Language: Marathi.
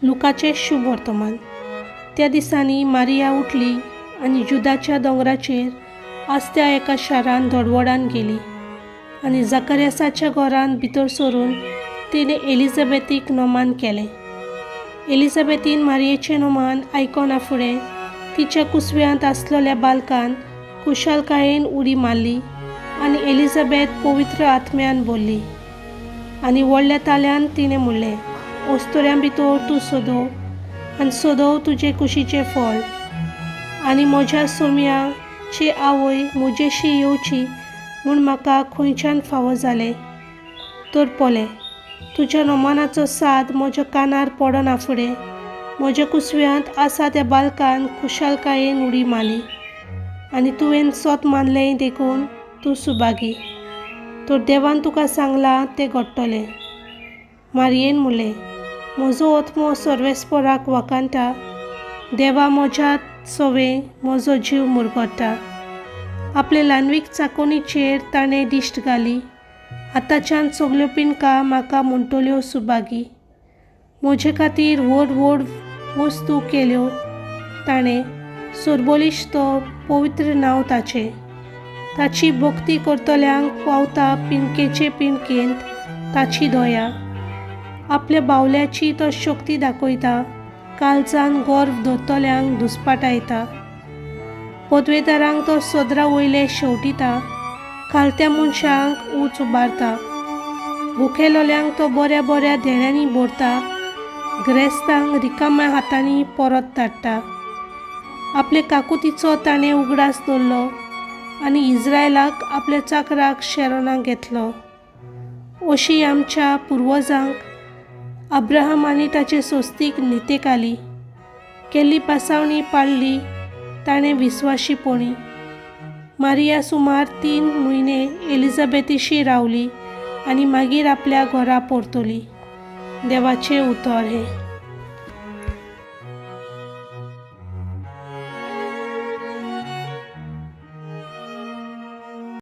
लुकाचे शुभ वर्तमान। त्या दिसांनी मारिया उठली आणि जुदाच्या दोंगराचेर आसत्या एका शारान धडवडान गेली आणि जकर्यासाच्या घरांत भितर सरून तिने एलिझाबेथीक नोमान केलें। एलिझाबेथीन मारियेचें नोमान आयकना फुडें तिच्या कुसव्यांत आसलेल्या बालकान कुशालकायेन उडी मारली आनी एलिझाबेथ पवित्र आत्म्यान भरली। आनी व्हडल्या ताल्यान तिणें म्हणलें, ओस्तोऱ्यां भितर तूं सोदव आनी सोदव तुजे कुशीचें फळ। आनी म्हज्या सोम्याची आवय म्हजेशी येवची म्हूण म्हाका खंयच्यान फावो जालें। तर पळय, तुज्या नोमानाचो साद म्हज्या कानार पडना फुडें म्हज्या कुसव्यांत आसा त्या बालकान कुशालकायेन उडी मारली आनी तुवें सोत मानलें देखून तूं सुभागी। तर देवान तुका सांगलां तें घडटलें। मारयेन म्हणलें, म्हजो आत्मो सर्वेस्पराक वखाणटा, देवा म्हज्या सोवें म्हजो जीव मुरगळटा। आपले ल्हानवीक चाकोनीचेर ताणें दिश्ट घाली, आतांच्यान सगल्यो पिणकां म्हाका म्हणटल्यो सुभागी। म्हजे खातीर व्हड व्हड वस्तू केल्यो ताणें, सोर्बोलिश्त पवित्र नांव ताचें। ताची भक्ती करतल्यांक पावता पिणकेचे पिणकेंत ताची दया। आपल्या बावल्याची तो शक्ती दाखयता, काळजान गर्व धरतल्यांक धुस्पाटायता। पदवेदारांक तो सदरा वयले शेवटिता, खालत्या मनशांक उंच उबारता। भुकेलोल्यांक तो बऱ्या बऱ्या देण्यांनी भरता, गिरेस्तांक रिकाम्या हातांनी परत धाडटा। आपले काकुतीचो ताणें उगडास दवरलो आनी इस्रायलाक आपल्या चाकराक शेरोनाक घेतलो। अशी आमच्या पुर्वजांक अब्राहम आनी ताचे सोस्तीक नितेकाली केल्ली पासावणी पाळली ताणें विस्वाशीपणी। मारिया सुमार 3 म्हयने एलिझाबेथीशी रावली आनी मागीर आपल्या घरा परतली। देवाचें उतर हे।